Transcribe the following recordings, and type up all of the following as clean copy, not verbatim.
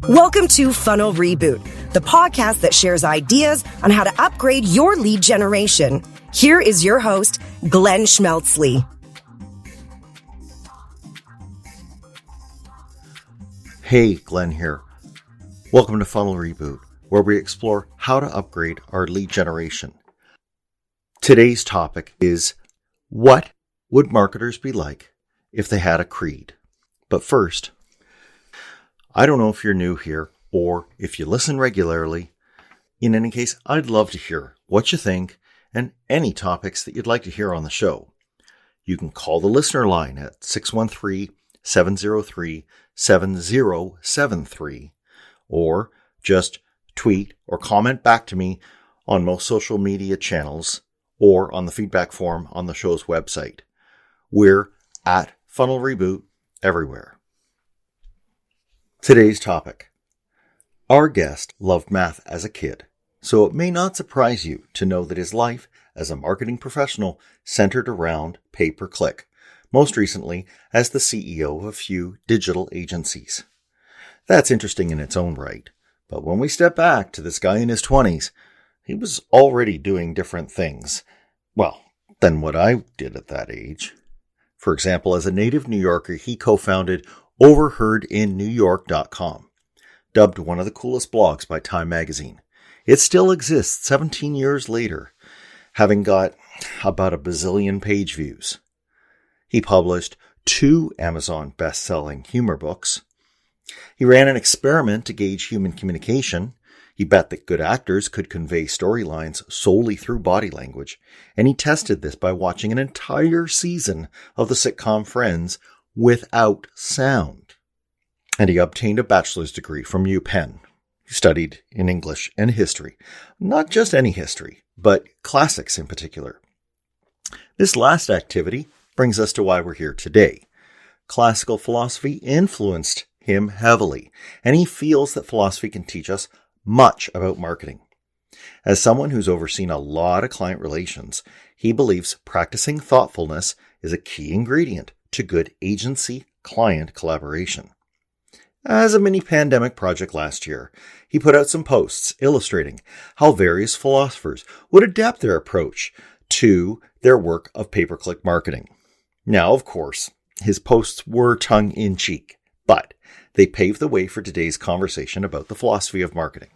Welcome to Funnel Reboot, the podcast that shares ideas on how to upgrade your lead generation. Here is your host, Glenn Schmeltzley. Hey, Glenn here. Welcome to Funnel Reboot, where we explore how to upgrade our lead generation. Today's topic is, what would marketers be like if they had a creed? But first, I don't know if you're new here or if you listen regularly. In any case, I'd love to hear what you think and any topics that you'd like to hear on the show. You can call the listener line at 613-703-7073 or just tweet or comment back to me on most social media channels or on the feedback form on the show's website. We're at Funnel Reboot everywhere. Today's topic. Our guest loved math as a kid, so it may not surprise you to know that his life as a marketing professional centered around pay-per-click, most recently as the CEO of a few digital agencies. That's interesting in its own right, but when we step back to this guy in his 20s, he was already doing different things, than what I did at that age. For example, as a native New Yorker, he co-founded overheardinNewYork.com, dubbed one of the coolest blogs by Time magazine. It still exists 17 years later, having got about a bazillion page views. He published 2 Amazon best-selling humor books. He ran an experiment to gauge human communication. He bet that good actors could convey storylines solely through body language, and he tested this by watching an entire season of the sitcom Friends without sound. And he obtained a bachelor's degree from UPenn. He studied in English and history. Not just any history, but classics in particular. This last activity brings us to why we're here today. Classical philosophy influenced him heavily, and he feels that philosophy can teach us much about marketing. As someone who's overseen a lot of client relations, he believes practicing thoughtfulness is a key ingredient to good agency-client collaboration. As a mini-pandemic project last year, he put out some posts illustrating how various philosophers would adapt their approach to their work of pay-per-click marketing. Now, of course, his posts were tongue-in-cheek, but they paved the way for today's conversation about the philosophy of marketing.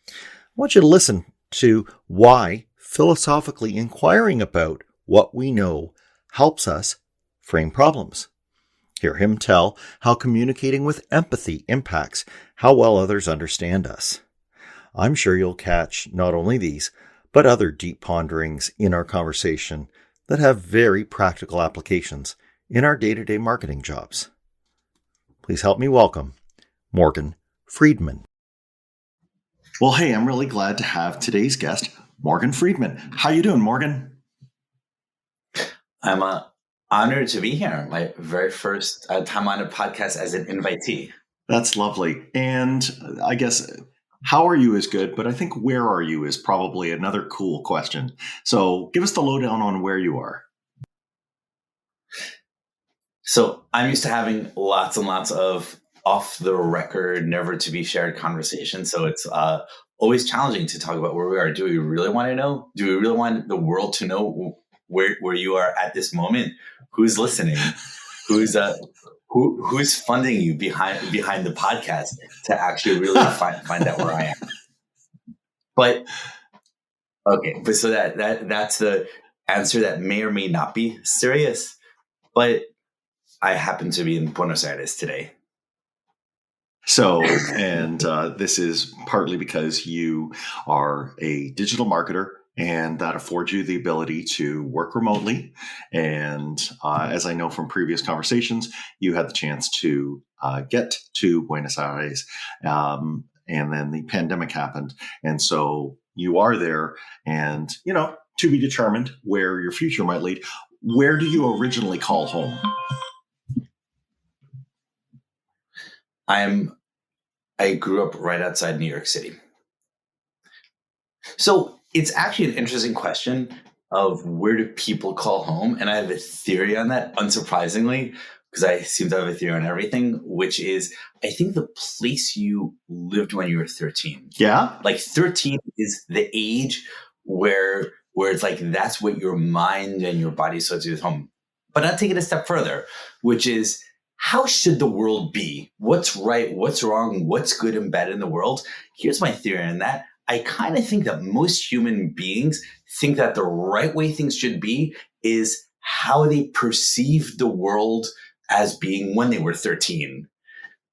I want you to listen to why philosophically inquiring about what we know helps us frame problems. Hear him tell how communicating with empathy impacts how well others understand us. I'm sure you'll catch not only these, but other deep ponderings in our conversation that have very practical applications in our day-to-day marketing jobs. Please help me welcome Morgan Friedman. Well, hey, I'm really glad to have today's guest, Morgan Friedman. How you doing, Morgan? I'm honored to be here. My very first time on a podcast as an invitee. That's lovely. And I guess, how are you is good, but I think where are you is probably another cool question. So give us the lowdown on where you are. So I'm used to having lots and lots of off the record, never to be shared conversations. So it's always challenging to talk about where we are. Do we really want to know? Do we really want the world to know where you are at this moment? Who's listening? Who's funding you behind the podcast to actually really find out where I am? But okay, but so that's the answer that may or may not be serious. But I happen to be in Buenos Aires today. So, and this is partly because you are a digital marketer, and that affords you the ability to work remotely. And as I know from previous conversations, you had the chance to get to Buenos Aires, and then the pandemic happened. And so you are there, and, to be determined where your future might lead. Where do you originally call home? I grew up right outside New York City. So it's actually an interesting question of where do people call home? And I have a theory on that, unsurprisingly. because I seem to have a theory on everything, which is I think the place you lived when you were 13. Yeah. Like 13 is the age where it's like that's what your mind and your body associates with home. But I'll take it a step further, which is how should the world be? What's right? What's wrong? What's good and bad in the world? Here's my theory on that. I kind of think that most human beings think that the right way things should be is how they perceive the world as being when they were 13.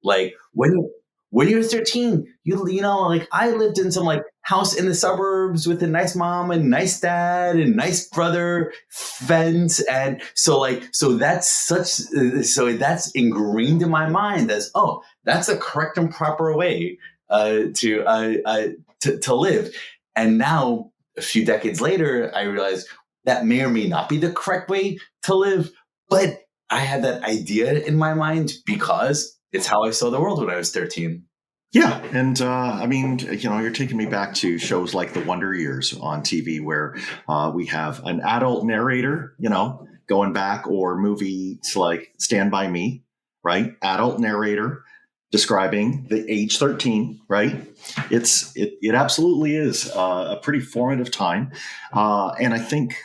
Like when you're 13, you know, like I lived in some like house in the suburbs with a nice mom and nice dad and nice brother fence. And so that's ingrained in my mind as, oh, that's the correct and proper way to live. And now a few decades later, I realized that may or may not be the correct way to live, but I had that idea in my mind because it's how I saw the world when I was 13. Yeah. And I mean, you know, you're taking me back to shows like The Wonder Years on TV where we have an adult narrator, you know, going back, or movies like Stand By Me, right? Adult narrator describing the age 13, right? It absolutely is a pretty formative time. And I think,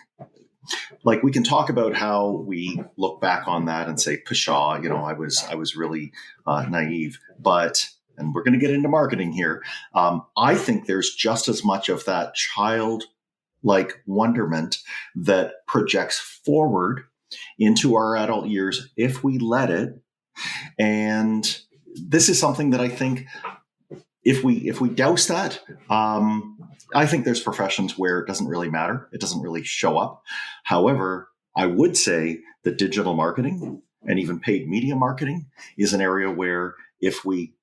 like, we can talk about how we look back on that and say, pshaw, you know, I was really naive, but, and we're going to get into marketing here. I think there's just as much of that childlike wonderment that projects forward into our adult years if we let it. And this is something that I think if we douse that, I think there's professions where it doesn't really matter. It doesn't really show up. However, I would say that digital marketing and even paid media marketing is an area where if we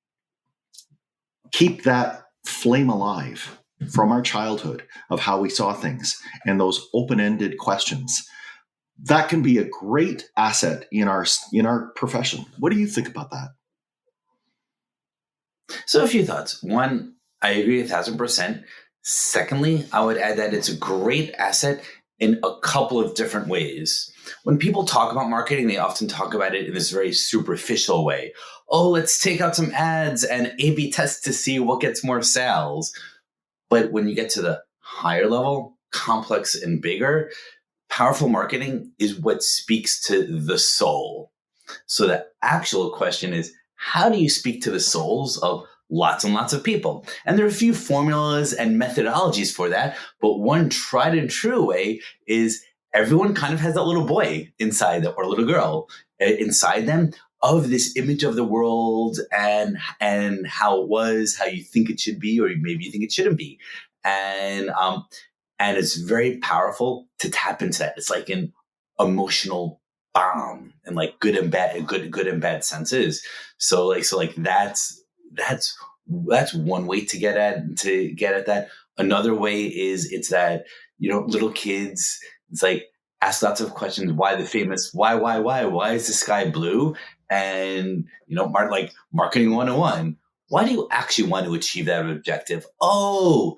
keep that flame alive from our childhood of how we saw things and those open-ended questions, that can be a great asset in our profession. What do you think about that? So a few thoughts. One, I agree 1,000%. Secondly, I would add that it's a great asset in a couple of different ways. When people talk about marketing, they often talk about it in this very superficial way. Oh, let's take out some ads and A/B test to see what gets more sales. But when you get to the higher level, complex and bigger, powerful marketing is what speaks to the soul. So the actual question is, how do you speak to the souls of lots and lots of people? And there are a few formulas and methodologies for that, but one tried and true way is everyone kind of has that little boy inside them, or little girl inside them, of this image of the world and how it was, how you think it should be, or maybe you think it shouldn't be. And it's very powerful to tap into that. It's like an emotional bomb, and like good and bad senses. So that's one way to get at that. Another way is it's that, you know, little kids, it's like ask lots of questions. Why the famous why is the sky blue? And, you know, like marketing 101. Why do you actually want to achieve that objective? Oh,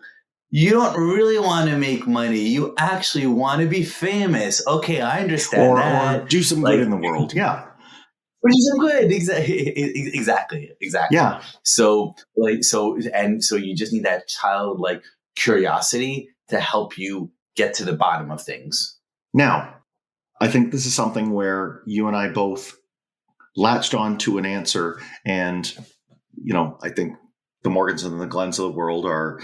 you don't really want to make money. You actually want to be famous. Okay, I understand that. Or do some good in the world. Yeah. Or do some good. Exactly. Yeah. So you just need that childlike curiosity to help you get to the bottom of things. Now, I think this is something where you and I both latched on to an answer. And, you know, I think the Morgans and the Glens of the world are,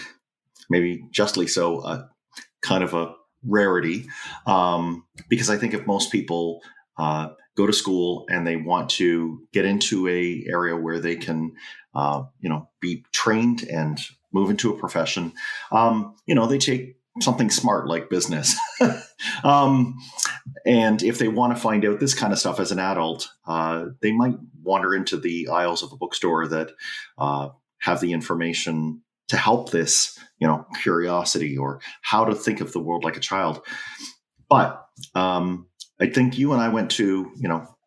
maybe justly so, kind of a rarity. Because I think if most people go to school and they want to get into a area where they can, be trained and move into a profession, they take something smart like business. And if they want to find out this kind of stuff as an adult, they might wander into the aisles of a bookstore that have the information to help this, curiosity or how to think of the world like a child. But I think you and I went to,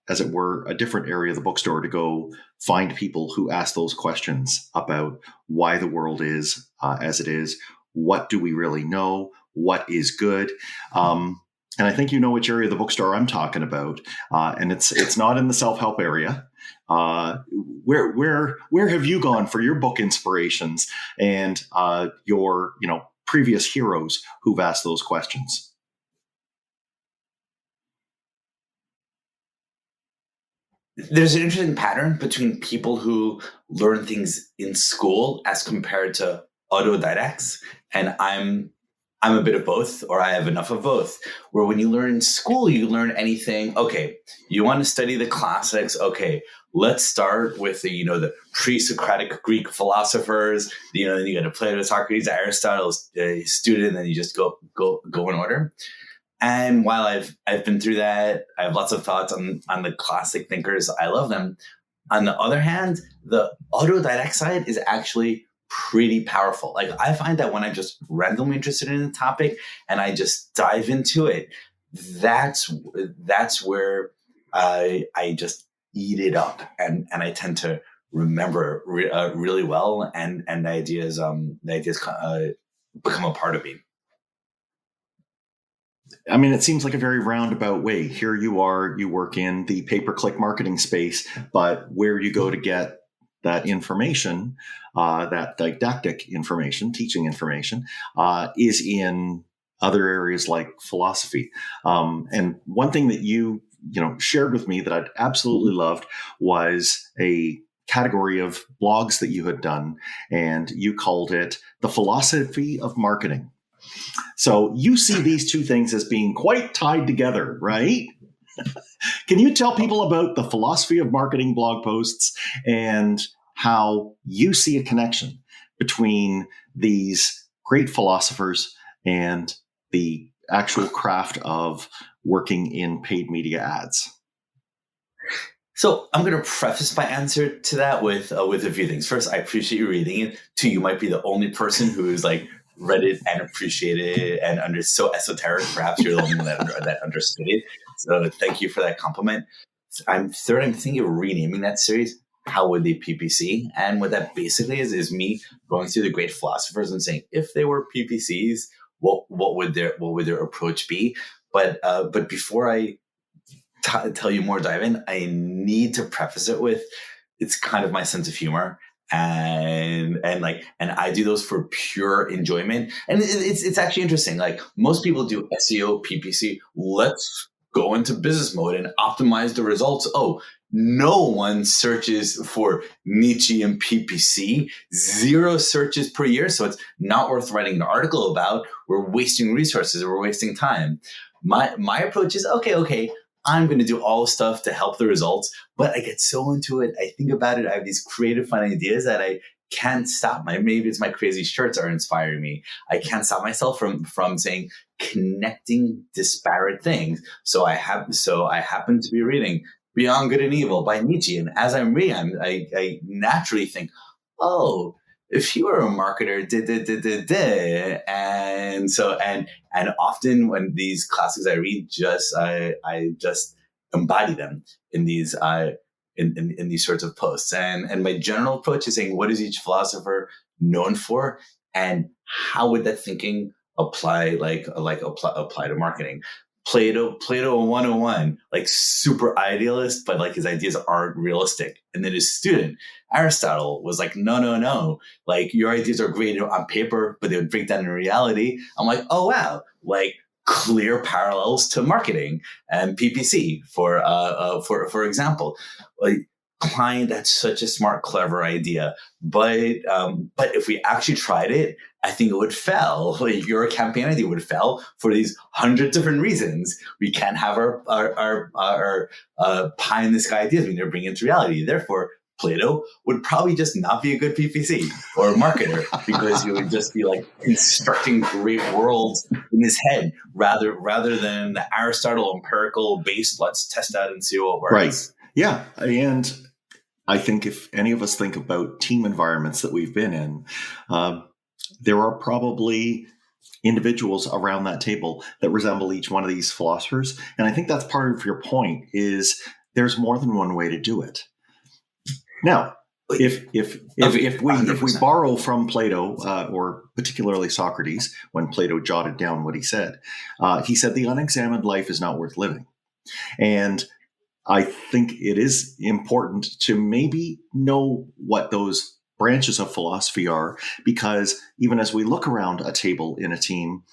as it were, a different area of the bookstore to go find people who ask those questions about why the world is as it is. What do we really know? What is good? and I think you know which area of the bookstore I'm talking about, and it's not in the self-help area. Where have you gone for your book inspirations and your previous heroes who've asked those questions? There's an interesting pattern between people who learn things in school as compared to autodidacts, and I'm a bit of both, or I have enough of both. Where when you learn in school, you learn anything. Okay, you want to study the classics. Okay, let's start with the pre-Socratic Greek philosophers. Then you got to Plato, Socrates, Aristotle, student, and then you just go in order. And while I've been through that, I have lots of thoughts on the classic thinkers. I love them. On the other hand, the autodidact side is actually pretty powerful. Like, I find that when I'm just randomly interested in a topic and I just dive into it, that's where I just eat it up, and I tend to remember really well, and the ideas become a part of me. I mean, it seems like a very roundabout way. Here you are, you work in the pay-per-click marketing space, but where you go to get that information, that didactic information, teaching information, is in other areas like philosophy. And one thing that you shared with me that I'd absolutely loved was a category of blogs that you had done, and you called it the philosophy of marketing. So you see these two things as being quite tied together, right? Can you tell people about the philosophy of marketing blog posts and how you see a connection between these great philosophers and the actual craft of working in paid media ads? So I'm going to preface my answer to that with a few things. First, I appreciate you reading it. Two, you might be the only person who's read it and appreciated it and so esoteric. Perhaps you're the only one that understood it. So thank you for that compliment. I'm thinking of renaming that series How Would They PPC? And what that basically is me going through the great philosophers and saying, if they were PPCs, what would their approach be? But before I tell you more, dive in, I need to preface it with, it's kind of my sense of humor. And I do those for pure enjoyment. And it's actually interesting. Like, most people do SEO, PPC. Let's go into business mode and optimize the results. Oh, no one searches for Nietzsche and PPC. 0 searches per year. So it's not worth writing an article about. We're wasting resources. We're wasting time. My approach is, okay, I'm going to do all the stuff to help the results, but I get so into it. I think about it. I have these creative, fun ideas that I can't stop. Maybe it's my crazy shirts are inspiring me. I can't stop myself from saying, connecting disparate things. So I happen to be reading Beyond Good and Evil by Nietzsche, and as I'm reading, I naturally think, oh, if you were a marketer, and often when these classics I read, I just embody them in these in these sorts of posts. And my general approach is saying, what is each philosopher known for, and how would that thinking apply to marketing? Plato 101, super idealist, but his ideas aren't realistic. And then his student, Aristotle, was like, no. Your ideas are great on paper, but they would break down in reality. I'm like, oh, wow. Clear parallels to marketing and PPC for example. Client, that's such a smart, clever idea. But if we actually tried it, I think it would fail. Your campaign idea would fail for these 100 different reasons. We can't have our pie in the sky ideas. We never bring it into reality. Therefore, Plato would probably just not be a good PPC or marketer, because you would just be constructing great worlds in his head rather than the Aristotle empirical based, let's test out and see what works. Right. Yeah. And I think if any of us think about team environments that we've been in, there are probably individuals around that table that resemble each one of these philosophers. And I think that's part of your point, is there's more than one way to do it. Now, If we borrow from Plato, or particularly Socrates, when Plato jotted down what he said the unexamined life is not worth living. And I think it is important to maybe know what those branches of philosophy are, because even as we look around a table in a team,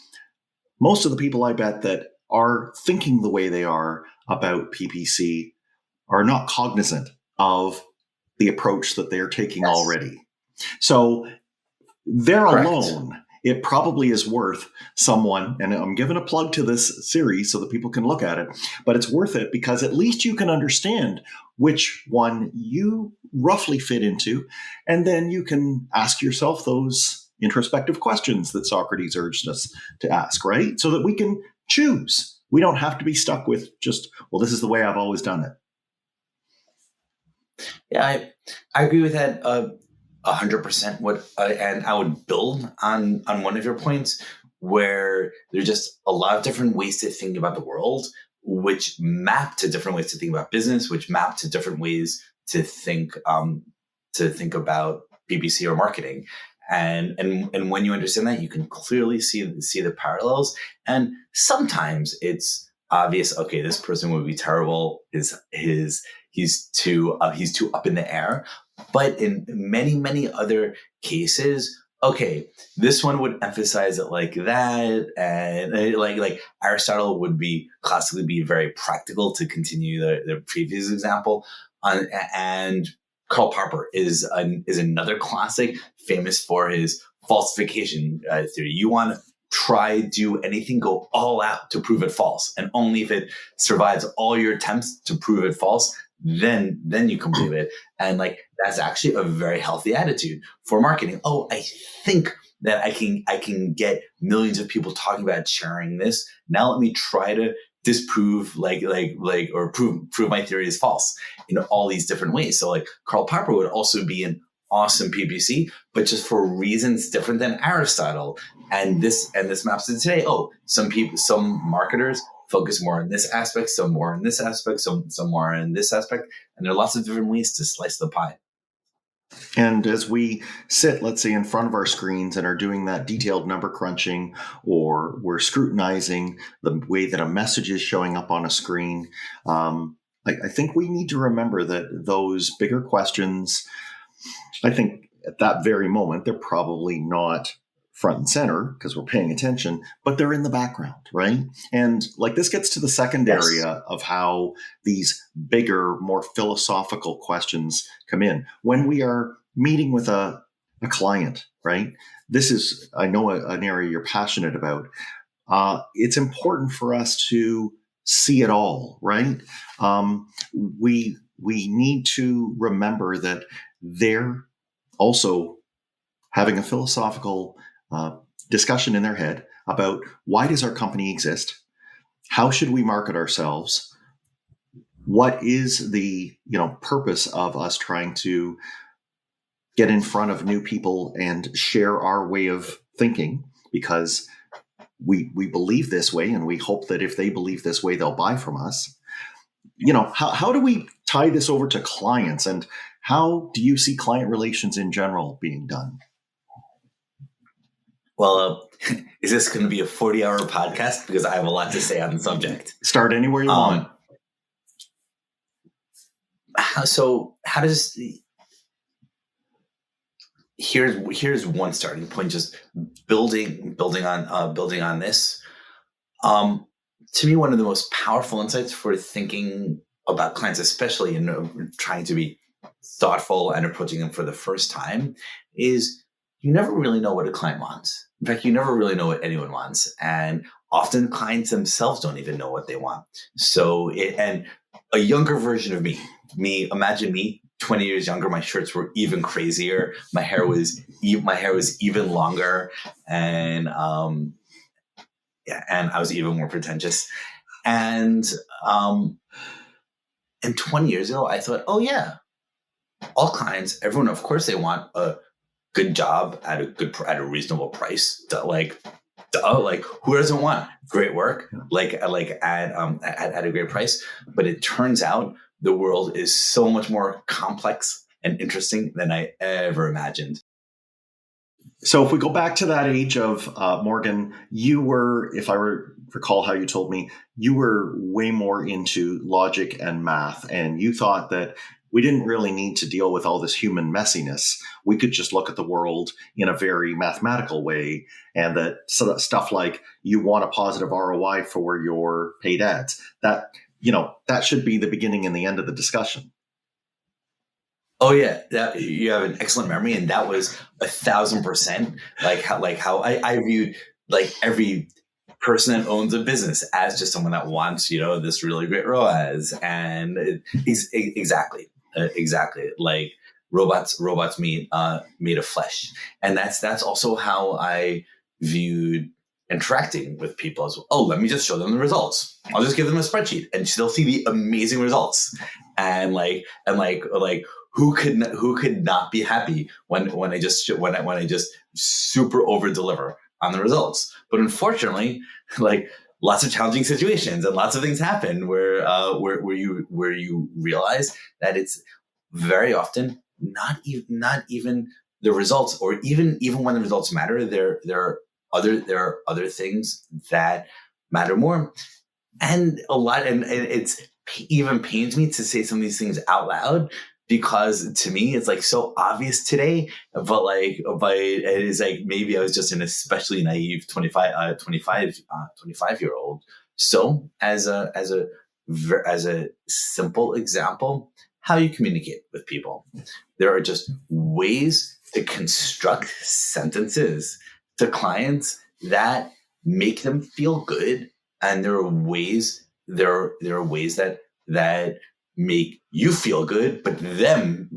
most of the people, I bet, that are thinking the way they are about PPC are not cognizant of the approach that they're taking already. So they're alone. It probably is worth someone, and I'm giving a plug to this series so that people can look at it, but it's worth it because at least you can understand which one you roughly fit into, and then you can ask yourself those introspective questions that Socrates urged us to ask, right? So that we can choose. We don't have to be stuck with just, well, this is the way I've always done it. Yeah, I agree with that 100%. And I would build on one of your points where there's just a lot of different ways to think about the world, which map to different ways to think about business, which map to different ways to think about PPC or marketing. And when you understand that, you can clearly see the parallels. And sometimes it's obvious, okay, this person would be terrible. He's too up in the air. But in many, many other cases, okay, this one would emphasize it like that, and like Aristotle would be classically be very practical, to continue the previous example, and Karl Popper is another classic, famous for his falsification theory. You want to do anything, go all out to prove it false, and only if it survives all your attempts to prove it false, then you can believe it. And like, that's actually a very healthy attitude for marketing. Oh, I think that I can get millions of people talking about sharing this. Now let me try to disprove or prove my theory is false in all these different ways. So like Karl Popper would also be an awesome PPC, but just for reasons different than Aristotle. And this maps to today. Oh, some marketers focus more on this aspect, some more on this aspect, some more on this aspect. And there are lots of different ways to slice the pie. And as we sit, let's say, in front of our screens and are doing that detailed number crunching, or we're scrutinizing the way that a message is showing up on a screen, I think we need to remember that those bigger questions, I think at that very moment, they're probably not front and center because we're paying attention, but they're in the background, right? And like, this gets to the second area of how these bigger, more philosophical questions come in. When we are meeting with a client, right? This is, I know, an area you're passionate about. It's important for us to see it all, right? We need to remember that they're also having a philosophical discussion in their head about, why does our company exist? How should we market ourselves? What is the purpose of us trying to get in front of new people and share our way of thinking? Because we believe this way, and we hope that if they believe this way, they'll buy from us. How do we tie this over to clients, and how do you see client relations in general being done? Well, is this going to be a 40-hour podcast? Because I have a lot to say on the subject. Start anywhere you want. Here's one starting point. Just building on this. To me, one of the most powerful insights for thinking about clients, especially in trying to be thoughtful and approaching them for the first time, is you never really know what a client wants. In fact, you never really know what anyone wants. And often clients themselves don't even know what they want. And a younger version of imagine me 20 years younger, my shirts were even crazier. My hair was even longer. And I was even more pretentious. And 20 years ago, I thought, oh yeah, all clients, everyone, of course they want a good job at a reasonable price. Like who doesn't want great work at a great price? But it turns out the world is so much more complex and interesting than I ever imagined. So if we go back to that age of Morgan, you were, if I recall how you told me, you were way more into logic and math, and you thought that we didn't really need to deal with all this human messiness. We could just look at the world in a very mathematical way, and that stuff like you want a positive ROI for your paid ads, that should be the beginning and the end of the discussion. Oh yeah, you have an excellent memory, and that was 1,000% like how I viewed like every person that owns a business as just someone that wants this really great ROAS, and exactly like robots made of flesh, and that's also how I viewed interacting with people as well. Oh, let me just show them the results. I'll just give them a spreadsheet, and they'll see the amazing results, and who could not be happy when I just super over deliver on the results. But unfortunately, like lots of challenging situations and lots of things happen where you realize that it's very often not even the results, or even when the results matter, there are other things that matter more. And a lot, and it's even pains me to say some of these things out loud, because to me it's like so obvious today, but it is like maybe I was just an especially naive 25 year old. So as a simple example, how you communicate with people, there are just ways to construct sentences to clients that make them feel good, and there are ways that make you feel good, but them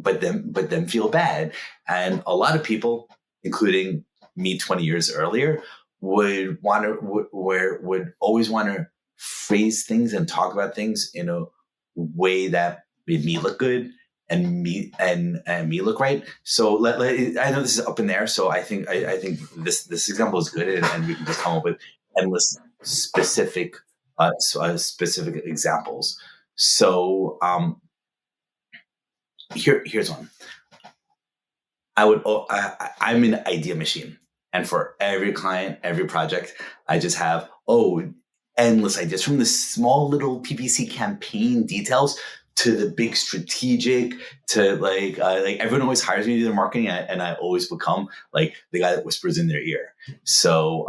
feel bad. And a lot of people, including me 20 years earlier, would always want to phrase things and talk about things in a way that made me look good and me look right. So I know this is up in there. So I think this example is good, and we can just come up with endless specific examples. So here's one. I'm an idea machine, and for every client, every project, I just have endless ideas, from the small little PPC campaign details to the big strategic, to like everyone always hires me to do their marketing, and I always become like the guy that whispers in their ear. So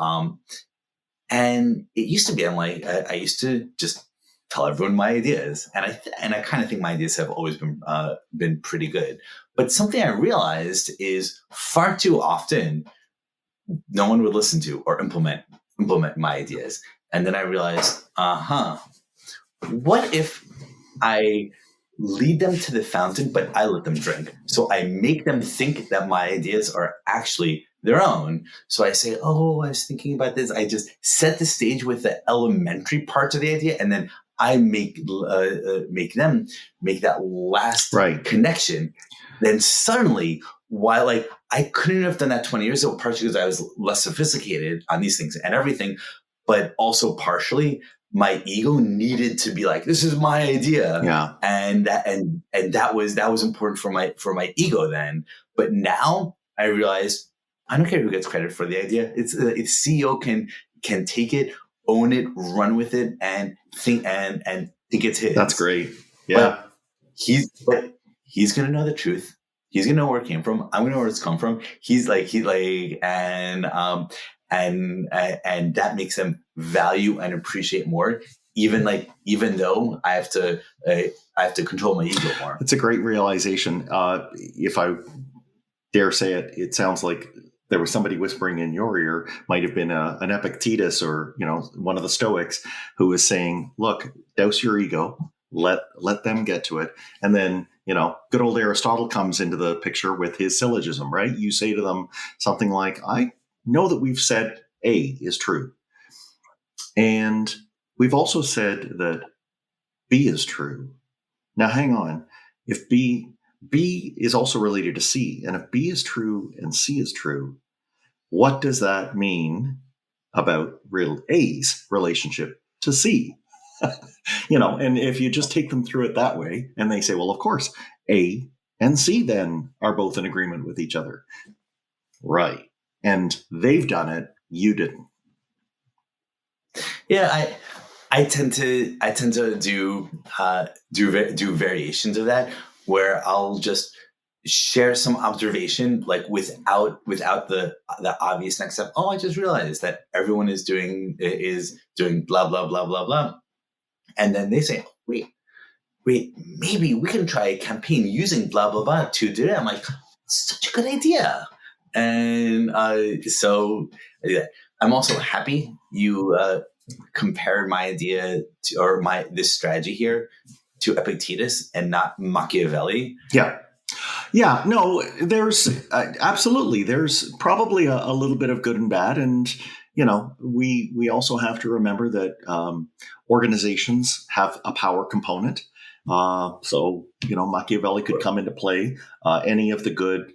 and it used to be, I'm like, I used to just tell everyone my ideas, and I kind of think my ideas have always been pretty good. But something I realized is far too often no one would listen to or implement my ideas. And then I realized, what if I lead them to the fountain, but I let them drink? So I make them think that my ideas are actually their own. So I say, I was thinking about this. I just set the stage with the elementary parts of the idea, and then I make them make that last connection. Then suddenly, while I couldn't have done that 20 years ago, partially because I was less sophisticated on these things and everything, but also partially my ego needed to be like, this is my idea. Yeah. And that was important for my ego then. But now I realize I don't care who gets credit for the idea. It's CEO can take it, own it, run with it, and think it's his. That's great. Yeah. But he's gonna know the truth. He's gonna know where it came from. I'm gonna know where it's come from. And that makes them value and appreciate more, even though I have to control my ego more. It's a great realization. If I dare say it, it sounds like there was somebody whispering in your ear, might have been an Epictetus or one of the Stoics, who was saying, look, douse your ego, let them get to it. And then, good old Aristotle comes into the picture with his syllogism, right? You say to them something like, I know that we've said A is true. And we've also said that B is true. Now, hang on. If B is also related to C, and if B is true and C is true, what does that mean about A's relationship to C? And if you just take them through it that way, and they say, well, of course, A and C then are both in agreement with each other. Right. And they've done it. You didn't. Yeah, I tend to do variations of that, where I'll just share some observation, like without the obvious next step. Oh, I just realized that everyone is doing blah blah blah blah blah, and then they say, wait, maybe we can try a campaign using blah blah blah to do it. I'm like, such a good idea, and so yeah. I'm also happy you compared my idea to, or this strategy here, to Epictetus and not Machiavelli. Yeah, no, there's absolutely, there's probably a little bit of good and bad. And, we also have to remember that organizations have a power component. So, Machiavelli could come into play. Any of the good,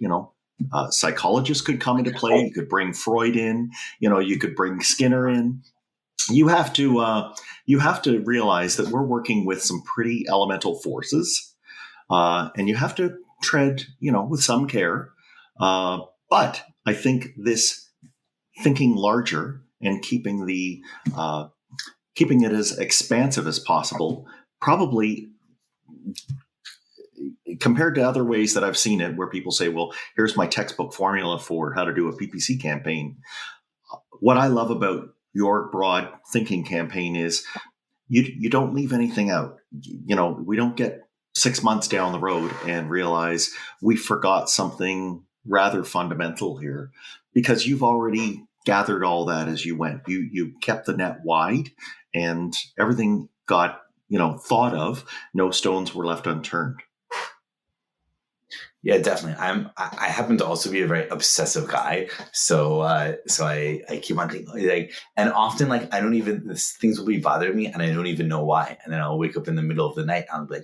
psychologists could come into play. You could bring Freud in, you could bring Skinner in. You have to realize that we're working with some pretty elemental forces, and you have to tread, with some care. But I think this thinking larger and keeping it as expansive as possible, probably, compared to other ways that I've seen it, where people say, well, here's my textbook formula for how to do a PPC campaign. What I love about your broad thinking campaign is you don't leave anything out. We don't get 6 months down the road and realize we forgot something rather fundamental here, because you've already gathered all that as you went. You kept the net wide, and everything got, thought of. No stones were left unturned. Yeah, definitely. I happen to also be a very obsessive guy, so I keep on thinking, and often I don't even, things will be bothering me and I don't even know why, and then I'll wake up in the middle of the night and I'll be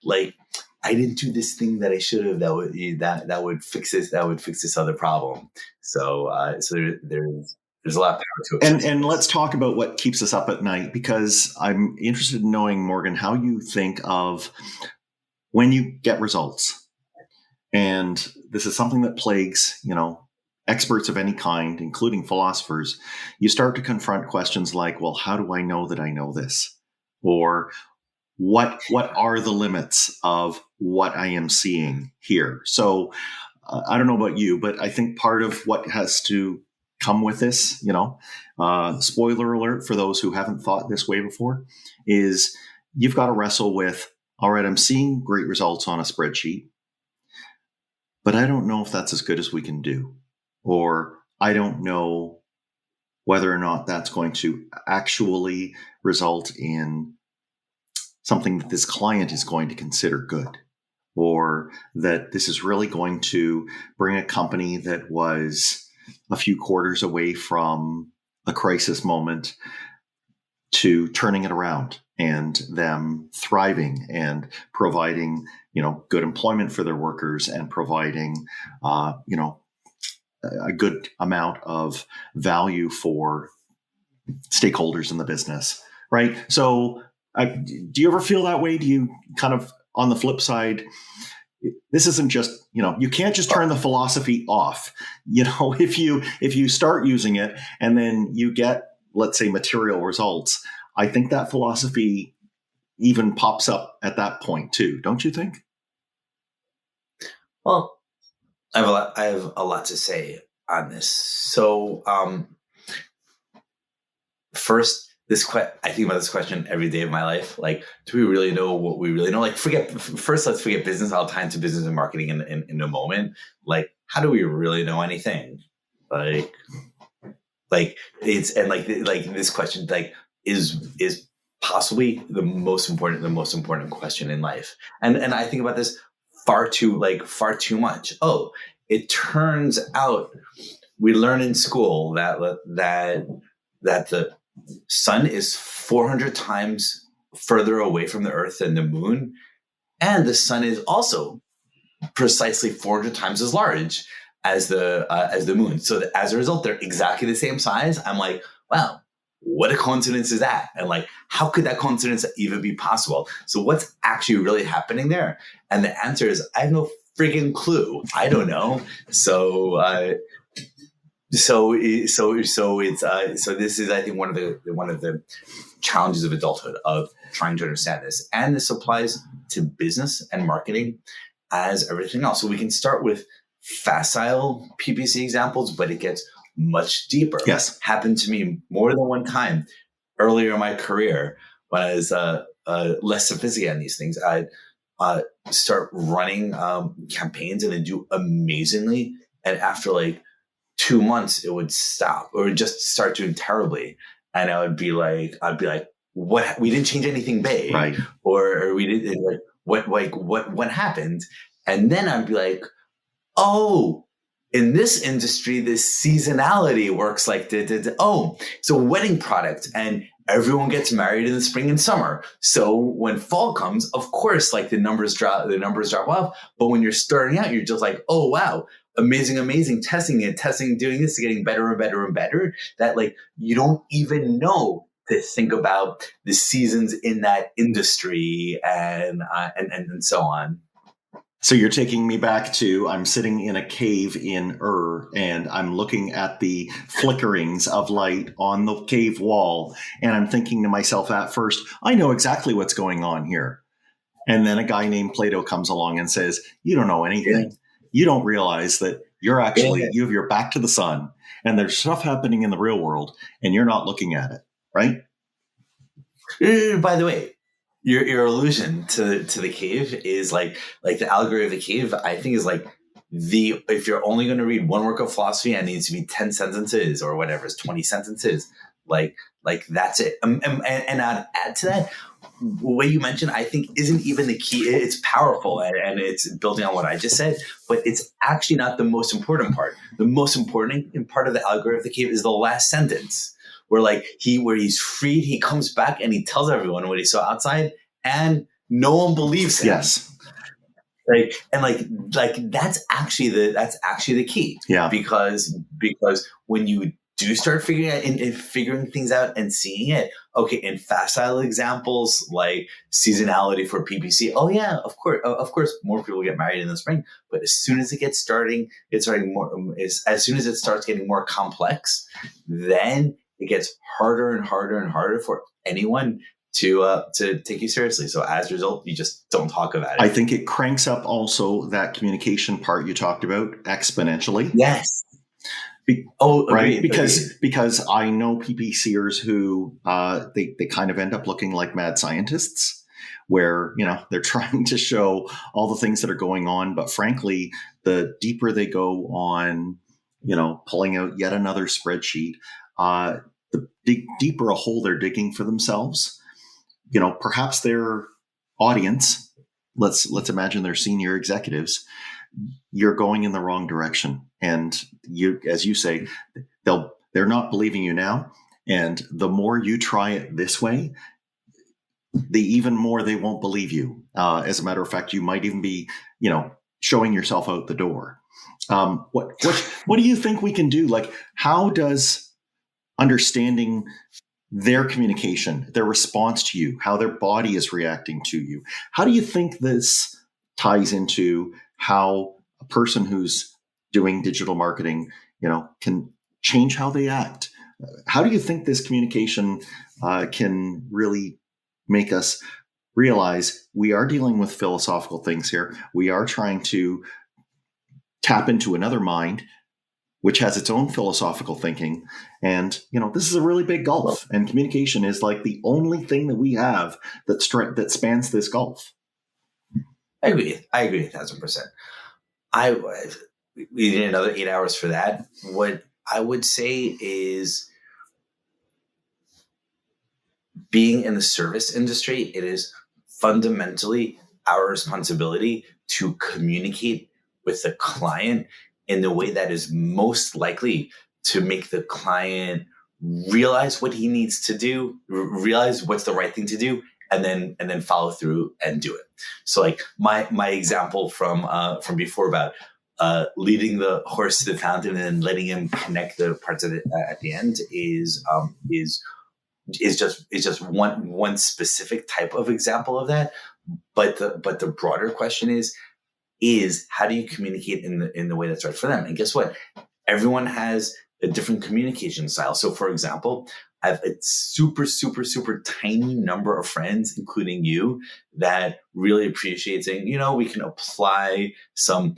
like, I didn't do this thing that I should have. That would fix this. That would fix this other problem. So there's a lot of power to it. And let's talk about what keeps us up at night, because I'm interested in knowing, Morgan, how you think of when you get results. And this is something that plagues, experts of any kind, including philosophers. You start to confront questions like, well, how do I know that I know this? Or what are the limits of what I am seeing here? So I don't know about you, but I think part of what has to come with this, spoiler alert for those who haven't thought this way before, is you've got to wrestle with, all right, I'm seeing great results on a spreadsheet, but I don't know if that's as good as we can do. Or I don't know whether or not that's going to actually result in something that this client is going to consider good, or that this is really going to bring a company that was a few quarters away from a crisis moment to turning it around and them thriving and providing, good employment for their workers and providing, a good amount of value for stakeholders in the business, right? So do you ever feel that way? Do you kind of, on the flip side, this isn't just, you can't just turn the philosophy off. If you start using it and then you get, let's say, material results, I think that philosophy even pops up at that point too. Don't you think? Well, I have a lot to say on this. So, first, I think about this question every day of my life. Do we really know what we really know? Let's forget business. I'll tie into business and marketing in a moment. How do we really know anything? This question, is possibly the most important question in life. And I think about this far too much. Oh, it turns out we learn in school that the sun is 400 times further away from the Earth than the moon, and the sun is also precisely 400 times as large as the moon. So that as a result, they're exactly the same size. I'm like, wow, what a coincidence is that? And like, how could that coincidence even be possible? So what's actually really happening there? And the answer is, I have no freaking clue. I don't know. So this is, I think, one of the challenges of adulthood, of trying to understand this. And this applies to business and marketing as everything else. So we can start with facile PPC examples, but it gets much deeper. Yes. Happened to me more than one time earlier in my career when I was less sophisticated on these things. I'd start running campaigns and then do amazingly. And after like 2 months, it would stop or just start doing terribly. And I'd be like, what? We didn't change anything big, right? Or we didn't, like, what happened? And then I'd be like, oh, in this industry, this seasonality works like oh, it's a wedding product and everyone gets married in the spring and summer. So when fall comes, of course, like the numbers drop off. But when you're starting out, you're just like, oh, wow, amazing, testing, doing this, getting better and better and better, that like you don't even know to think about the seasons in that industry and so on. So you're taking me back to, I'm sitting in a cave in and I'm looking at the flickerings of light on the cave wall. And I'm thinking to myself at first, I know exactly what's going on here. And then a guy named Plato comes along and says, you don't know anything. Yeah. You don't realize that you're actually, you have your back to the sun and there's stuff happening in the real world and you're not looking at it, right? By the way, your allusion to the cave is like the allegory of the cave, I think, is like if you're only going to read one work of philosophy and it needs to be 10 sentences or whatever, it's 20 sentences, like that's it. And I'd add to that, what you mentioned, I think, isn't even the key. It's powerful and it's building on what I just said, but it's actually not the most important part. The most important part of the allegory of the cave is the last sentence, where he's freed, he comes back and he tells everyone what he saw outside, and no one believes him. Yes, that's actually the key. Yeah, because when you do start figuring things out and seeing it, okay, in facile examples like seasonality for PPC, oh yeah, of course, more people get married in the spring. But as soon as as soon as it starts getting more complex, then it gets harder and harder and harder for anyone to take you seriously. So as a result, you just don't talk about it. I think it cranks up also that communication part you talked about exponentially. Yes. Right. Because I know PPCers who they kind of end up looking like mad scientists, where they're trying to show all the things that are going on, but frankly, the deeper they go on, pulling out yet another spreadsheet, the deeper a hole they're digging for themselves. Perhaps their audience, let's imagine they're senior executives, you're going in the wrong direction. And you, as you say, they're not believing you now. And the more you try it this way, the even more they won't believe you. As a matter of fact, you might even be, showing yourself out the door. What do you think we can do? Like, how does understanding their communication, their response to you, how their body is reacting to you, how do you think this ties into how a person who's doing digital marketing, can change how they act? How do you think this communication can really make us realize we are dealing with philosophical things here? We are trying to tap into another mind, which has its own philosophical thinking. And, this is a really big gulf, and communication is like the only thing that we have that spans this gulf. I agree 1,000%. We need another 8 hours for that. What I would say is, being in the service industry, it is fundamentally our responsibility to communicate with the client in the way that is most likely to make the client realize what he needs to do, realize what's the right thing to do, and then follow through and do it. So like my example from before about leading the horse to the fountain and letting him connect the parts of it at the end is is just one specific type of example of that. But the broader question is how do you communicate in the way that's right for them? And guess what? Everyone has a different communication style. So for example, I have a super, super, super tiny number of friends, including you, that really appreciate saying, we can apply some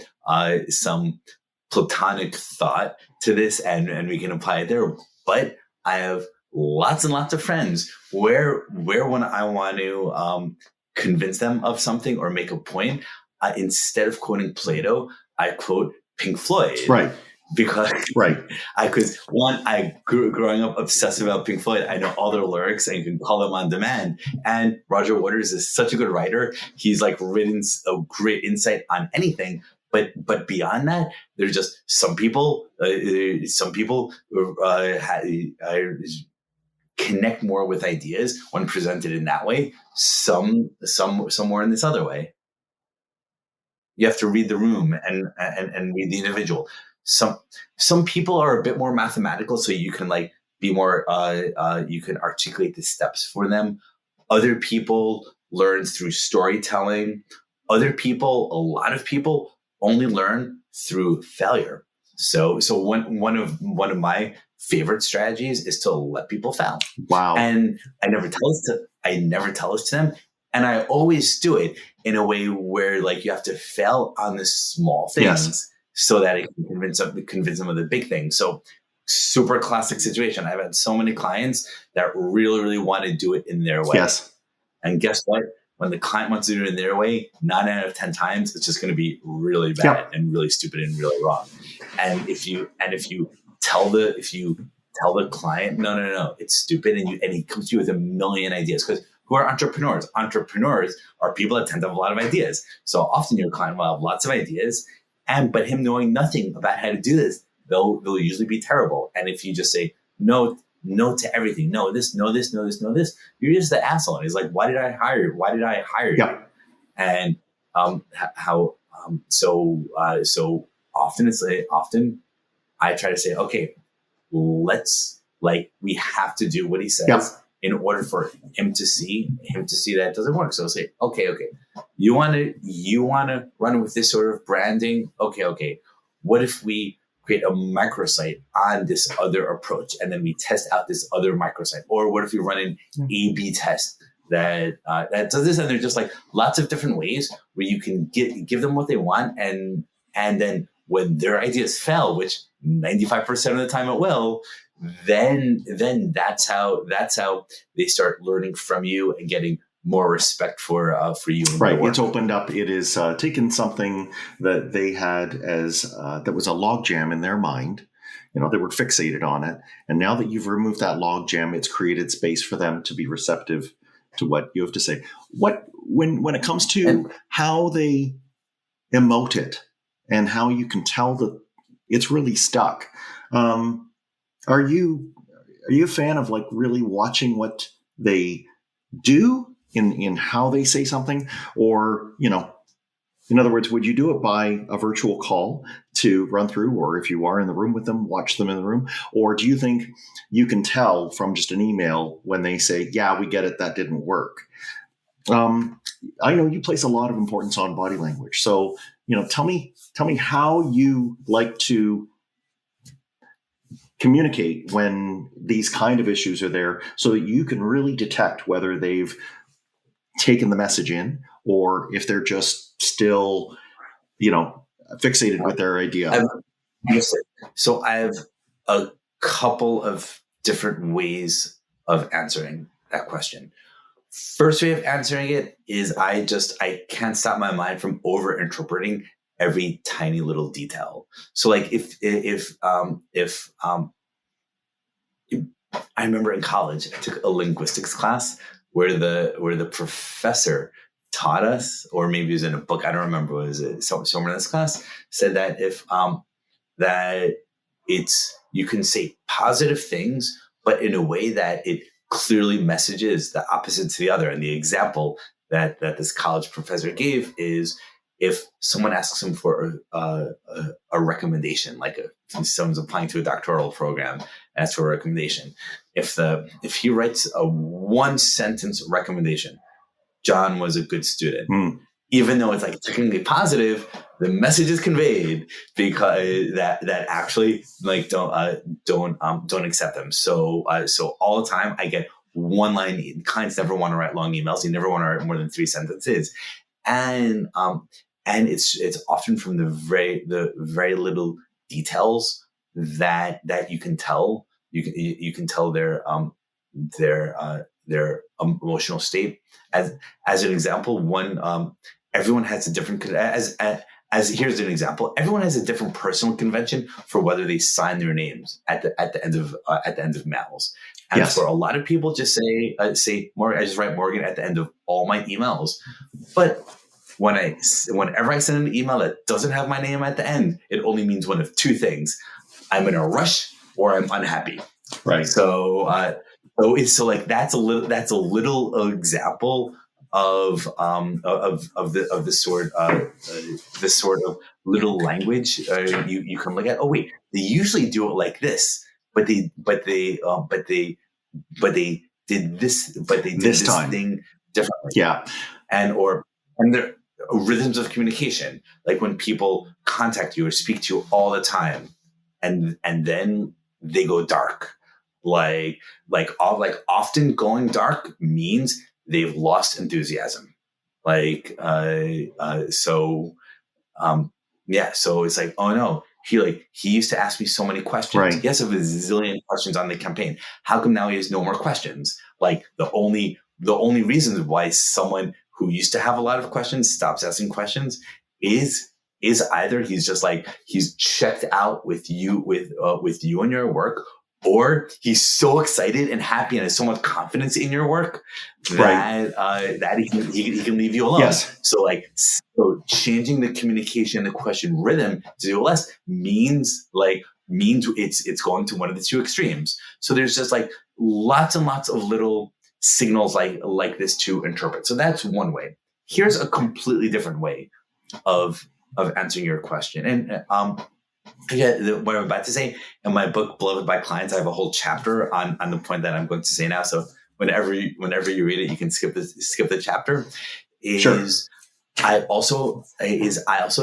platonic thought to this and we can apply it there. But I have lots and lots of friends where when I want to convince them of something or make a point, instead of quoting Plato, I quote Pink Floyd. Right. Because right. I growing up obsessed about Pink Floyd. I know all their lyrics and you can call them on demand. And Roger Waters is such a good writer. He's like written a great insight on anything. But beyond that, there's just some people connect more with ideas when presented in that way. Some more in this other way. You have to read the room and read the individual. Some people are a bit more mathematical, so you can like be more you can articulate the steps for them. Other people learn through storytelling. A lot of people only learn through failure. So one of my favorite strategies is to let people fail. Wow. And I never tell this to them. And I always do it in a way where like you have to fail on the small things. Yes. So that it can convince them of the big thing. So super classic situation. I've had so many clients that really, really want to do it in their way. Yes. And guess what? When the client wants to do it in their way, 9 out of 10 times, it's just going to be really bad and really stupid and really wrong. And if you tell the client, no, it's stupid, and he comes to you with a million ideas, because who are entrepreneurs? Entrepreneurs are people that tend to have a lot of ideas. So often your client will have lots of ideas, but him knowing nothing about how to do this, they'll usually be terrible. And if you just say no to everything, no this, you're just the asshole. And he's like, why did I hire you? And so often I try to say, okay, we have to do what he says in order for him to see that it doesn't work. So I'll say, okay, you want to run with this sort of branding? Okay. What if we create a microsite on this other approach, and then we test out this other microsite? Or what if we run an A/B test that does this? And there's just like lots of different ways where you can give them what they want, and then when their ideas fail, which 95% of the time it will, then that's how they start learning from you and getting more respect for you. Right. It's opened up. It is taken something that they had as that was a logjam in their mind. They were fixated on it. And now that you've removed that logjam, it's created space for them to be receptive to what you have to say. When it comes to how they emote it and how you can tell that it's really stuck, are you a fan of like really watching what they do in how they say something? Or, in other words, would you do it by a virtual call to run through, or if you are in the room with them, watch them in the room? Or do you think you can tell from just an email when they say, yeah, we get it, that didn't work? I know you place a lot of importance on body language. So, tell me how you like to communicate when these kind of issues are there, so that you can really detect whether they've taken the message in, or if they're just still, fixated with their idea. So I have a couple of different ways of answering that question. First way of answering it is I can't stop my mind from over interpreting every tiny little detail. So like if I remember in college, I took a linguistics class where the professor taught us, or maybe it was in a book, I don't remember, was it somewhere in this class, said that you can say positive things, but in a way that it clearly messages the opposite to the other. And the example that this college professor gave is, if someone asks him for a recommendation, like someone's applying to a doctoral program, ask for a recommendation. If he writes a 1-sentence recommendation, John was a good student. Even though it's like technically positive, the message is conveyed because that actually like don't accept them. So all the time I get one line. Clients never want to write long emails. You never want to write more than 3 sentences, and it's often from the very little details that you can tell. You can tell their emotional state. As an example, everyone has a different here's an example. Everyone has a different personal convention for whether they sign their names at the end of mails. And Yes. for a lot of people, just say Morgan. I just write Morgan at the end of all my emails. But whenever I send an email that doesn't have my name at the end, it only means one of 2 things: I'm in a rush or I'm unhappy. Right. So that's a little example of this sort of little language you can look at. Oh wait, they usually do it like this, but they did this, but they did this thing differently. Yeah, and there are rhythms of communication, like when people contact you or speak to you all the time, and then they go dark. Like often going dark means they've lost enthusiasm. So it's like, oh no, he used to ask me so many questions. Right. He has a bazillion questions on the campaign. How come now he has no more questions? Like the only reason why someone who used to have a lot of questions stops asking questions is either he's checked out with you and your work, or he's so excited and happy and has so much confidence in your work that he can leave you alone. Yes. So changing the communication, the question rhythm to do less means it's going to one of the 2 extremes. So there's just like lots and lots of little signals like this to interpret. So that's one way. Here's a completely different way of answering your question. And what I'm about to say in my book, Beloved by Clients, I have a whole chapter on the point that I'm going to say now. So whenever you read it, you can skip the chapter. Sure. I also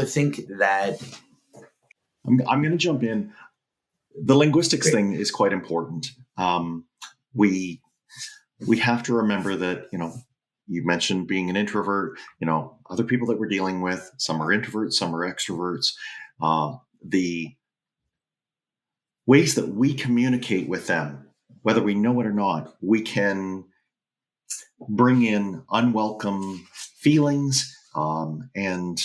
think that I'm going to jump in. The linguistics thing is quite important. We have to remember that, you mentioned being an introvert, other people that we're dealing with, some are introverts, some are extroverts. The ways that we communicate with them, whether we know it or not, we can bring in unwelcome feelings and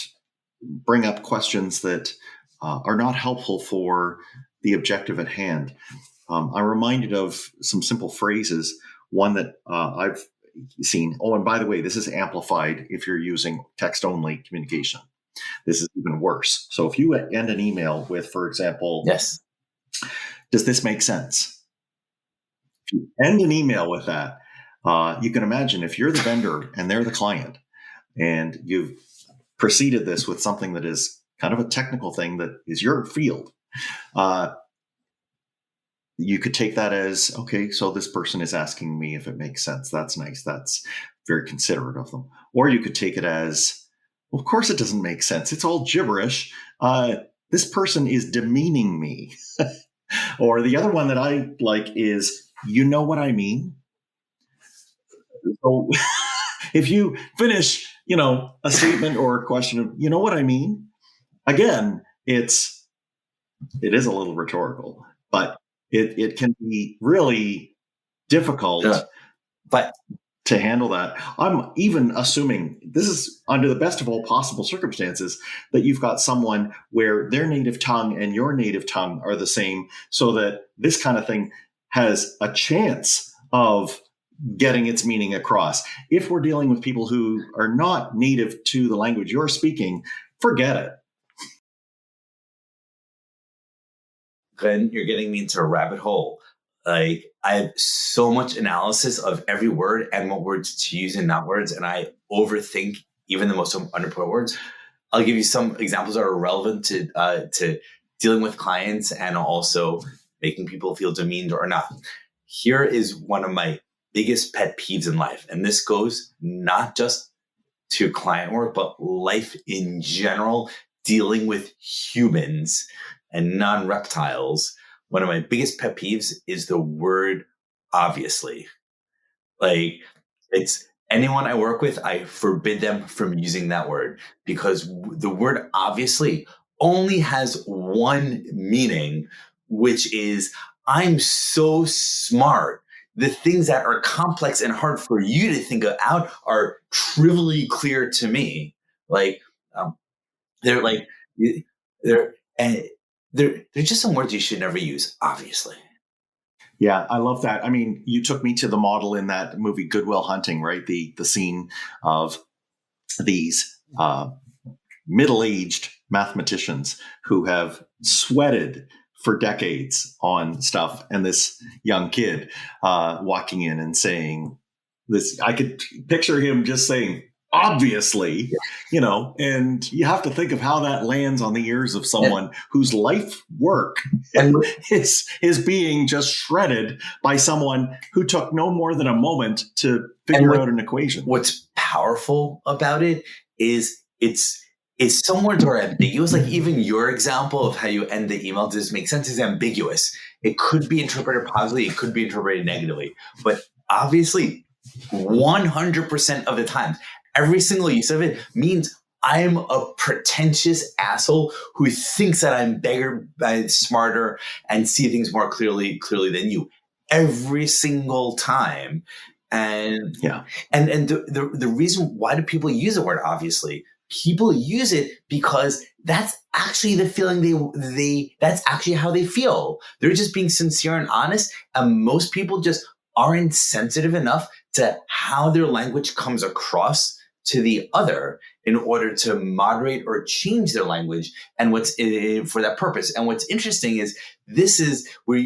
bring up questions that are not helpful for the objective at hand. I'm reminded of some simple phrases. One that I've seen. Oh, and by the way, this is amplified if you're using text-only communication. This is even worse. So if you end an email with, for example, yes, does this make sense? If you end an email with that, you can imagine if you're the vendor and they're the client, and you've preceded this with something that is kind of a technical thing that is your field, you could take that as, okay, so this person is asking me if it makes sense. That's nice. That's very considerate of them. Or you could take it as, well, of course it doesn't make sense. It's all gibberish. This person is demeaning me. Or the other one that I like is, you know what I mean? So if you finish, a statement or a question of, you know what I mean? Again, it is a little rhetorical, but it can be really difficult to handle that. I'm even assuming this is under the best of all possible circumstances that you've got someone where their native tongue and your native tongue are the same, so that this kind of thing has a chance of getting its meaning across. If we're dealing with people who are not native to the language you're speaking, forget it. Glenn, you're getting me into a rabbit hole. Like, I have so much analysis of every word and what words to use and not words, and I overthink even the most unimportant words. I'll give you some examples that are relevant to dealing with clients and also making people feel demeaned or not. Here is one of my biggest pet peeves in life. And this goes not just to client work, but life in general, dealing with humans and non-reptiles. One of my biggest pet peeves is the word obviously. Like, it's anyone I work with, I forbid them from using that word, because the word obviously only has one meaning, which is I'm so smart. The things that are complex and hard for you to think out are trivially clear to me. Like, they're like, they're, and they're just some words you should never use, obviously. Yeah, I love that. I mean, you took me to the model in that movie Good Will Hunting, right? The scene of these middle-aged mathematicians who have sweated for decades on stuff, and this young kid walking in and saying this. I could picture him just saying, obviously, and you have to think of how that lands on the ears of someone whose life work is being just shredded by someone who took no more than a moment to figure out an equation. What's powerful about it is some words are ambiguous. Like, even your example of how you end the email does make sense is ambiguous. It could be interpreted positively. It could be interpreted negatively. But obviously, 100% of the time, every single use of it means I'm a pretentious asshole who thinks that I'm bigger, smarter, and see things more clearly than you. Every single time. And the reason why do people use the word obviously? People use it because that's actually the feeling that's actually how they feel. They're just being sincere and honest. And most people just aren't sensitive enough to how their language comes across to the other in order to moderate or change their language and what's for that purpose. And what's interesting is this is we're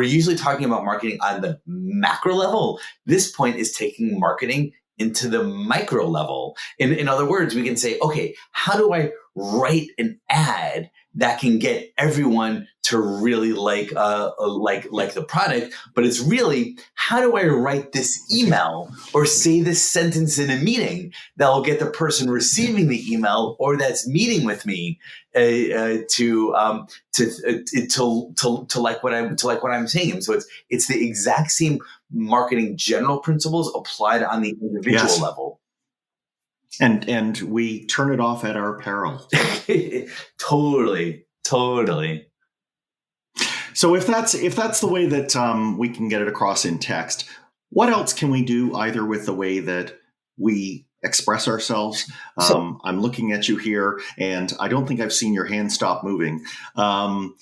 usually talking about marketing on the macro level. This point is taking marketing into the micro level. In other words, we can say, okay, how do I write an ad that can get everyone to really like the product? But it's really, how do I write this email or say this sentence in a meeting that will get the person receiving the email or that's meeting with me to like what I'm saying. So it's the exact same marketing general principles applied on the individual level. And we turn it off at our peril. Totally. So if that's the way that we can get it across in text, what else can we do either with the way that we express ourselves? I'm looking at you here, and I don't think I've seen your hand stop moving. Do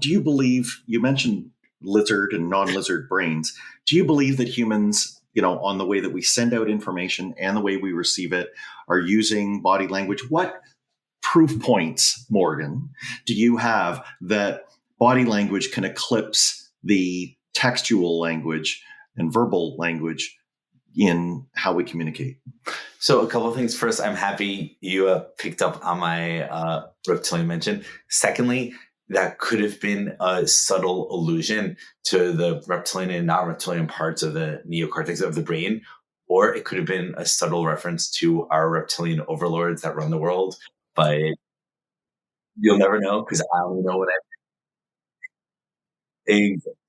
you believe, you mentioned lizard and non-lizard brains, do you believe that humans, on the way that we send out information and the way we receive it, are using body language? What proof points, Morgan, do you have that body language can eclipse the textual language and verbal language in how we communicate? So a couple of things. First, I'm happy you picked up on my reptilian mention. Secondly, that could have been a subtle allusion to the reptilian and non-reptilian parts of the neocortex of the brain, or it could have been a subtle reference to our reptilian overlords that run the world. But you'll never know, because I only know what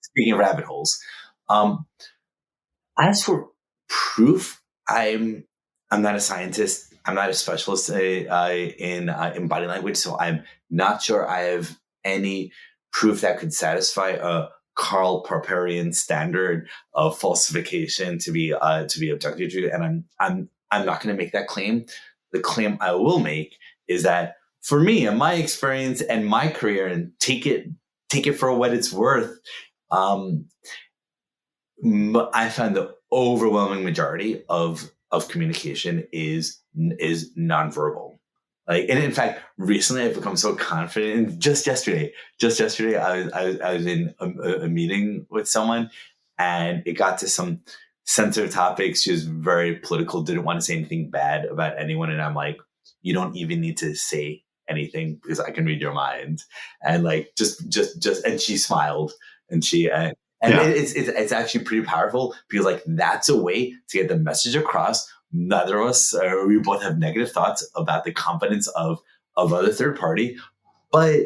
speaking of rabbit holes. As for proof, I'm not a scientist. I'm not a specialist in body language, so I'm not sure I have any proof that could satisfy a Karl Poperian standard of falsification to be objective true. And I'm not going to make that claim. The claim I will make is that for me and my experience and my career, and take it for what it's worth, I found the overwhelming majority of communication is nonverbal. Like, and in fact, recently I've become so confident. And just yesterday, I was in a meeting with someone, and it got to some sensitive topics. She was very political, didn't want to say anything bad about anyone, and I'm like, you don't even need to say anything because I can read your mind. And like, and she smiled and it's actually pretty powerful because like, that's a way to get the message across. Neither of us, we both have negative thoughts about the confidence of other third party, but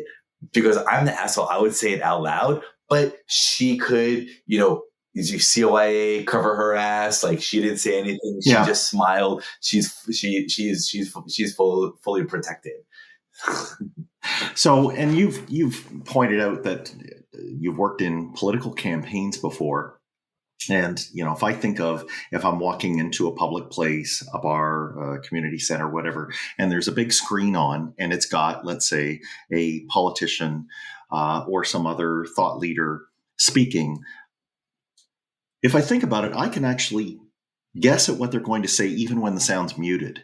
because I'm the asshole, I would say it out loud, but she could, did you CYA cover her ass? Like she didn't say anything. She just smiled. She's fully protected. So, and you've pointed out that you've worked in political campaigns before. And, if I think of if I'm walking into a public place, a bar, a community center, whatever, and there's a big screen on and it's got, let's say, a politician or some other thought leader speaking. If I think about it, I can actually guess at what they're going to say, even when the sound's muted.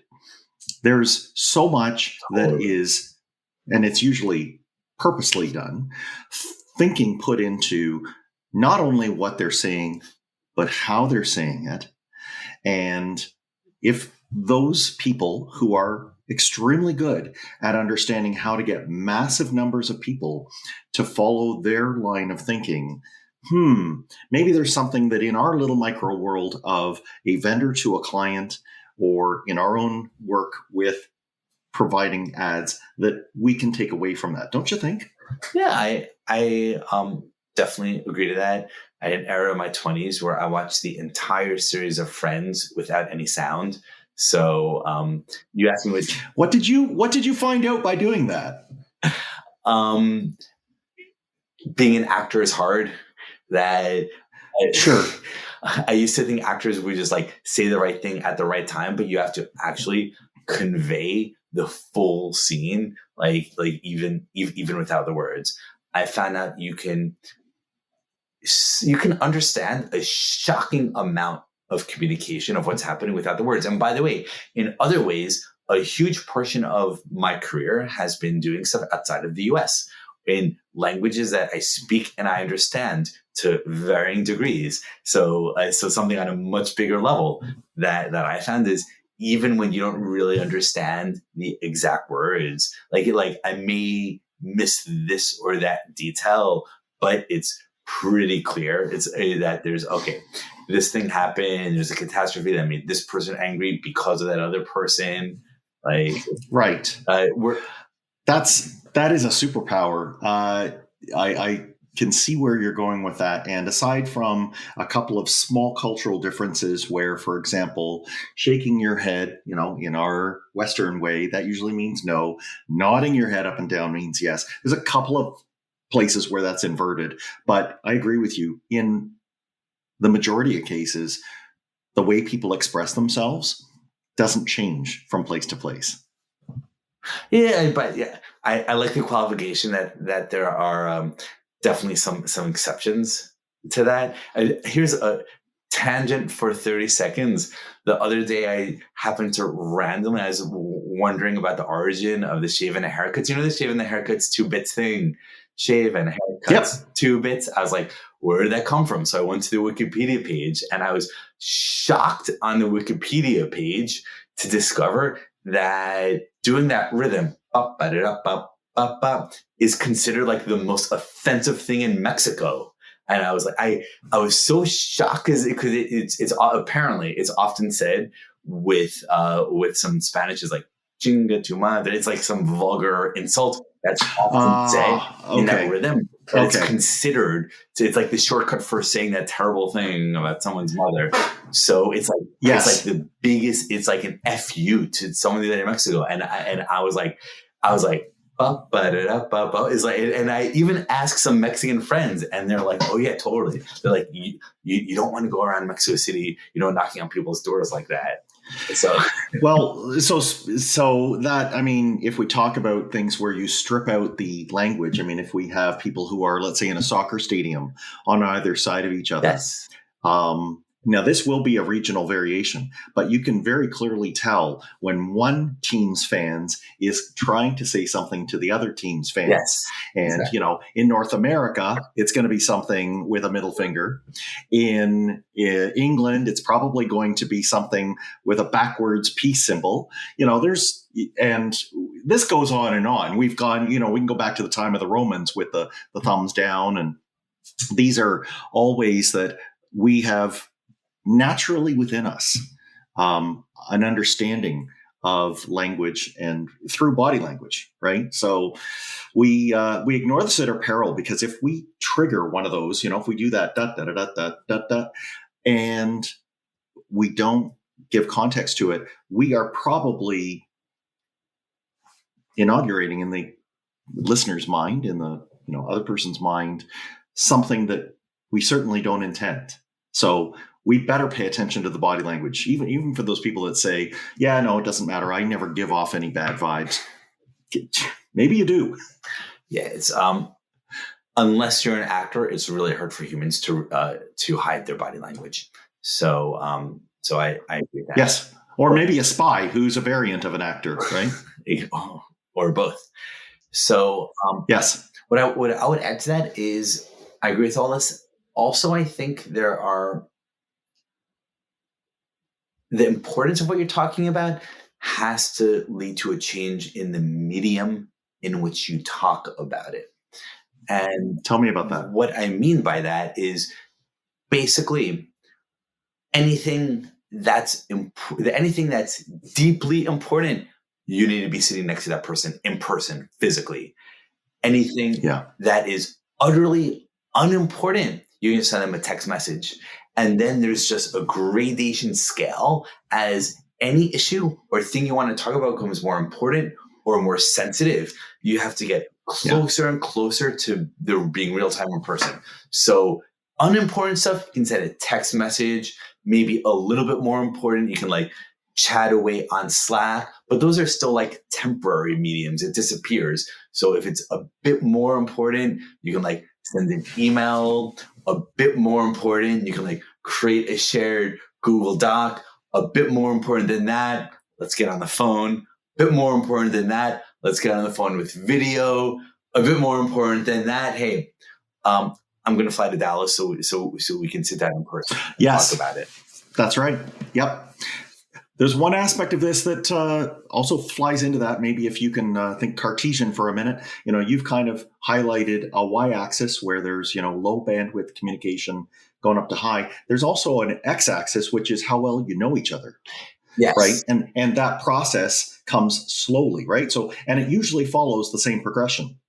There's so much that is, and it's usually purposely done, thinking put into not only what they're saying, but how they're saying it. And if those people who are extremely good at understanding how to get massive numbers of people to follow their line of thinking, maybe there's something that in our little micro world of a vendor to a client or in our own work with providing ads that we can take away from that. Don't you think? Yeah, I definitely agree to that. I had an era in my 20s where I watched the entire series of Friends without any sound. So you asked me what did you find out by doing that? Being an actor is hard. Sure. I used to think actors would just like say the right thing at the right time, but you have to actually convey the full scene, like even without the words. I found out you can understand a shocking amount of communication of what's happening without the words. And by the way, in other ways, a huge portion of my career has been doing stuff outside of the US in languages that I speak and I understand to varying degrees. So something on a much bigger level that I found is even when you don't really understand the exact words, like I may miss this or that detail, but it's pretty clear. It's that there's, this thing happened. There's a catastrophe that made this person angry because of that other person. Right. That is a superpower. I can see where you're going with that. And aside from a couple of small cultural differences where, for example, shaking your head, in our Western way, that usually means no. Nodding your head up and down means yes. There's a couple of places where that's inverted. But I agree with you. In the majority of cases, the way people express themselves doesn't change from place to place. Yeah, but I like the qualification that there are definitely some exceptions to that. Here's a tangent for 30 seconds. The other day, I happened to randomly, I was wondering about the origin of the shave and the haircuts. The shave and the haircuts 2 bits thing. Shave and haircuts, 2 bits. I was like, where did that come from? So I went to the Wikipedia page and I was shocked on the Wikipedia page to discover that doing that rhythm is considered like the most offensive thing in Mexico. And I was like, I was so shocked because it's apparently it's often said with some Spanish is like chinga tu madre. It's like some vulgar insult that's often said in that rhythm. But it's considered, it's like the shortcut for saying that terrible thing about someone's mother. So it's like, it's like the biggest, it's like an FU to somebody that in Mexico. And I was like, is like, and I even asked some Mexican friends and they're like, oh yeah, totally. They're like, you don't want to go around Mexico City, knocking on people's doors like that. So, so that, I mean, if we talk about things where you strip out the language, I mean, if we have people who are, let's say, in a soccer stadium on either side of each other, yes. Now, this will be a regional variation, but you can very clearly tell when one team's fans is trying to say something to the other team's fans. Yes, and, exactly. In North America, it's going to be something with a middle finger. In England, it's probably going to be something with a backwards peace symbol. And this goes on and on. We've gone, we can go back to the time of the Romans with the thumbs down. And these are all ways that we have naturally within us an understanding of language and through body language, right? So we ignore this at our peril, because if we trigger one of those, if we do that da, da, da, da, da, da, da, and we don't give context to it, we are probably inaugurating in the listener's mind, in the other person's mind, something that we certainly don't intend. So we better pay attention to the body language, even for those people that say, yeah, no, it doesn't matter, I never give off any bad vibes. Maybe you do. Yeah, it's unless you're an actor, it's really hard for humans to hide their body language. So I agree with that. Yes, or maybe a spy who's a variant of an actor, right? Or both. So yes, what I would add to that is I agree with all this. Also, I think the importance of what you're talking about has to lead to a change in the medium in which you talk about it. And tell me about that. What I mean by that is basically anything that's deeply important, you need to be sitting next to that person in person, physically. Anything that is utterly unimportant, you can send them a text message. And then there's just a gradation scale as any issue or thing you want to talk about becomes more important or more sensitive. You have to get closer and closer to there being real time in person. So unimportant stuff, you can send a text message. Maybe a little bit more important, you can chat away on Slack, but those are still temporary mediums. It disappears. So if it's a bit more important, you can send an email. A bit more important, you can create a shared Google Doc. A bit more important than that, let's get on the phone. A bit more important than that, let's get on the phone with video. A bit more important than that, hey, I'm going to fly to Dallas so we can sit down in person and talk about it. That's right. Yep. There's one aspect of this that also flies into that. Maybe if you can think Cartesian for a minute, you've kind of highlighted a y-axis where there's, low bandwidth communication going up to high. There's also an x-axis, which is how well you know each other. Yes. Right. And that process comes slowly. Right. So, and it usually follows the same progression.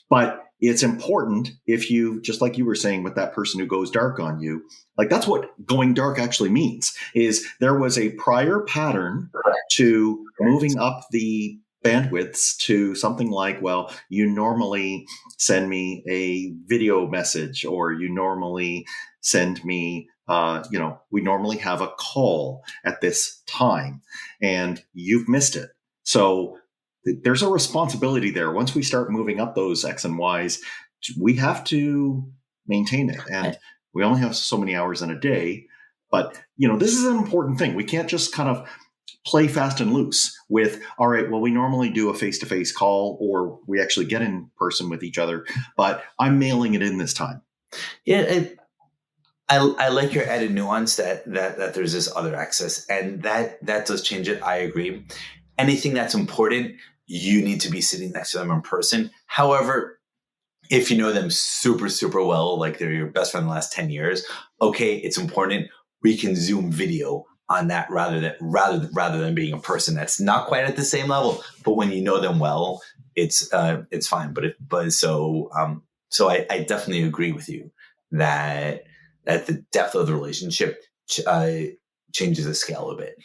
But it's important if you, just like you were saying with that person who goes dark on you, that's what going dark actually means, is there was a prior pattern to moving up the bandwidths to something well, you normally send me a video message, or you normally send me, we normally have a call at this time and you've missed it. So there's a responsibility there. Once we start moving up those X and Y's, we have to maintain it. And we only have so many hours in a day. But, this is an important thing. We can't just kind of play fast and loose with, all right, well, we normally do a face-to-face call, or we actually get in person with each other, but I'm mailing it in this time. Yeah, I like your added nuance that there's this other access, and that does change it. I agree. Anything that's important, you need to be sitting next to them in person. However, if you know them super, super well, they're your best friend in the last 10 years, okay, it's important. We can Zoom video on that rather than being in person. That's not quite at the same level, but when you know them well, it's fine. So I definitely agree with you that the depth of the relationship changes the scale a bit.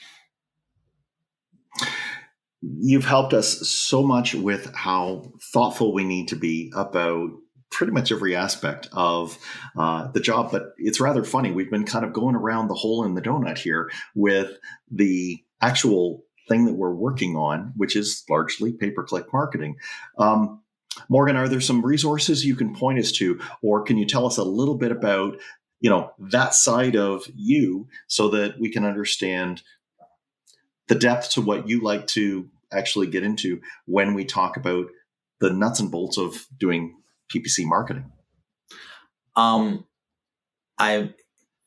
You've helped us so much with how thoughtful we need to be about pretty much every aspect of the job. But it's rather funny. We've been kind of going around the hole in the donut here with the actual thing that we're working on, which is largely pay-per-click marketing. Morgan, are there some resources you can point us to, or can you tell us a little bit about that side of you so that we can understand the depth to what you like to actually get into when we talk about the nuts and bolts of doing PPC marketing.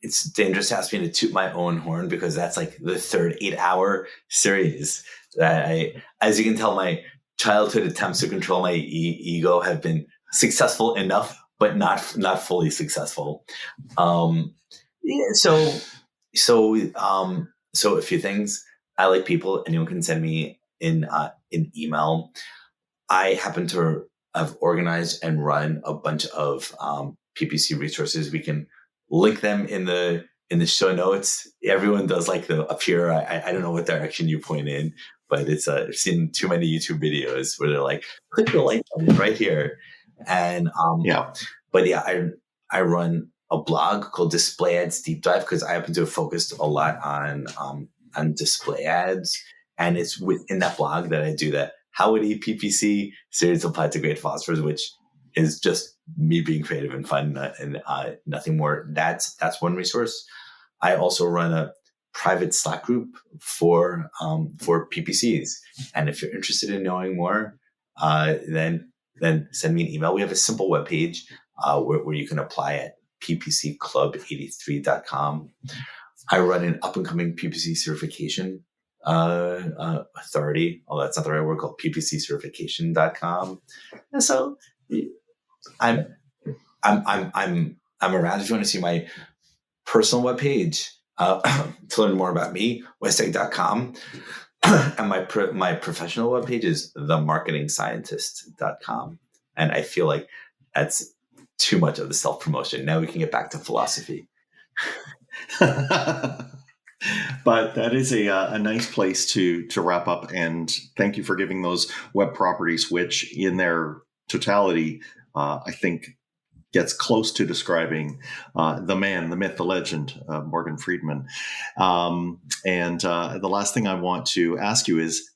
It's dangerous to ask me to toot my own horn because that's like the third 8-hour series that as you can tell, my childhood attempts to control my ego have been successful enough, but not fully successful. So a few things. I like people. Anyone can send me an email. I happen to have organized and run a bunch of PPC resources. We can link them in the show notes. Everyone does like the up here. I don't know what direction you point in, but it's I've seen too many YouTube videos where they're like, click the like button right here. And I run a blog called Display Ads Deep Dive because I happen to have focused a lot on display ads, and it's within that blog that I do that How Would PPC series applied to great philosophers, which is just me being creative and fun and nothing more. That's one resource. I also run a private Slack group for PPCs, and if you're interested in knowing more, then send me an email. We have a simple webpage where you can apply at ppcclub83.com. I run an up-and-coming PPC certification authority. Oh, that's not the right word, called ppccertification.com. And so I'm around. If you want to see my personal webpage to learn more about me, westegg.com. And my professional webpage is themarketingscientist.com. And I feel like that's too much of the self-promotion. Now we can get back to philosophy. But that is a nice place to wrap up. And thank you for giving those web properties, which in their totality, I think gets close to describing the man, the myth, the legend, Morgan Friedman. And the last thing I want to ask you is,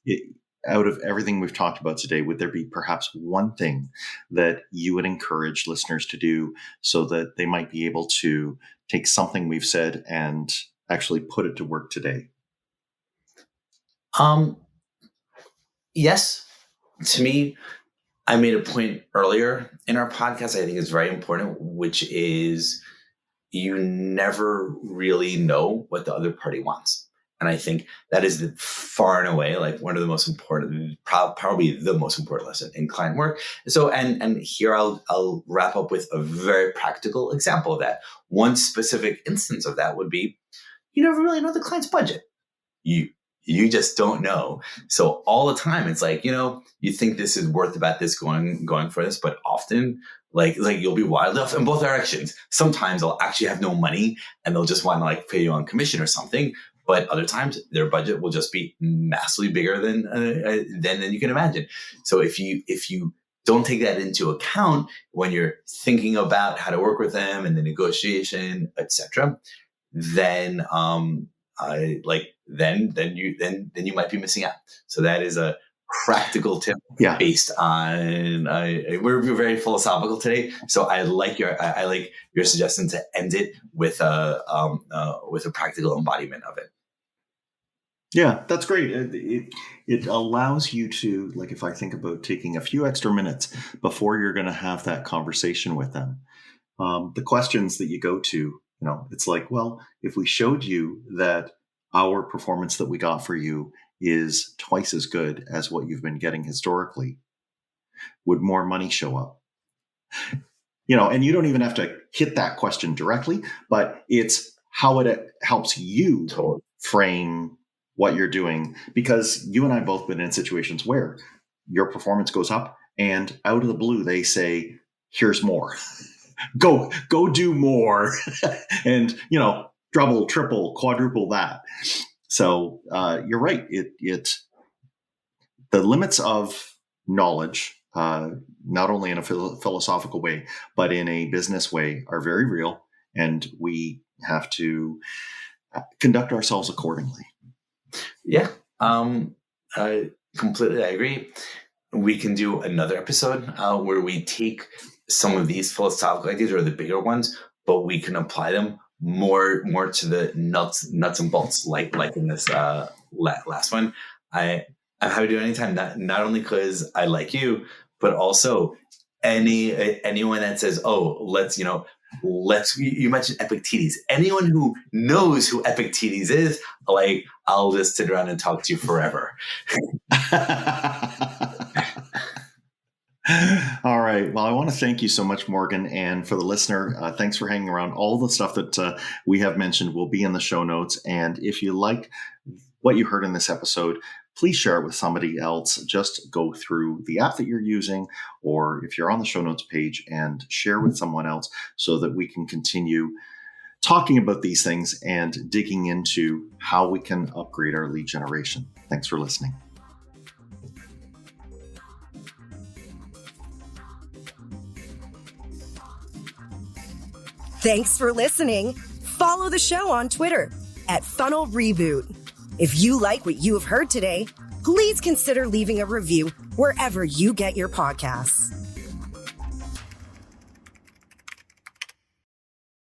out of everything we've talked about today, would there be perhaps one thing that you would encourage listeners to do so that they might be able to take something we've said and actually put it to work today? Yes. To me, I made a point earlier in our podcast I think is very important, which is you never really know what the other party wants. And I think that is far and away like one of the most important, probably the most important lesson in client work. So, and here I'll wrap up with a very practical example of that. One specific instance of that would be, you never really know the client's budget. You just don't know. So all the time it's like, you think this is worth about this going for this, but often like you'll be wild off in both directions. Sometimes they'll actually have no money and they'll just want to like pay you on commission or something. But other times their budget will just be massively bigger than you can imagine. So if you don't take that into account when you're thinking about how to work with them and the negotiation, etc., then you might be missing out. So that is a practical tip based on we're very philosophical today. So I like your suggestion to end it with a practical embodiment of it. Yeah, that's great. It allows you to, like, if I think about taking a few extra minutes before you're going to have that conversation with them, the questions that you go to, it's like, well, if we showed you that our performance that we got for you is twice as good as what you've been getting historically, would more money show up? And you don't even have to hit that question directly, but it's how it helps you frame what you're doing, because you and I both been in situations where your performance goes up and out of the blue, they say, here's more, go do more. And, double, triple, quadruple that. So you're right. The limits of knowledge, not only in a philosophical way, but in a business way, are very real. And we have to conduct ourselves accordingly. Yeah, I agree. We can do another episode where we take some of these philosophical ideas, or the bigger ones, but we can apply them more to the nuts and bolts, like in this last one. I'm happy to do it anytime, not only because I like you, but also anyone that says, oh, let's you mentioned Epictetus. Anyone who knows who Epictetus is, like, I'll just sit around and talk to you forever. All right. Well, I want to thank you so much, Morgan. And for the listener, thanks for hanging around. All the stuff that we have mentioned will be in the show notes. And if you like what you heard in this episode, please share it with somebody else. Just go through the app that you're using, or if you're on the show notes page, and share with someone else so that we can continue talking about these things and digging into how we can upgrade our lead generation. Thanks for listening. Thanks for listening. Follow the show on Twitter @Funnel Reboot. If you like what you have heard today, please consider leaving a review wherever you get your podcasts.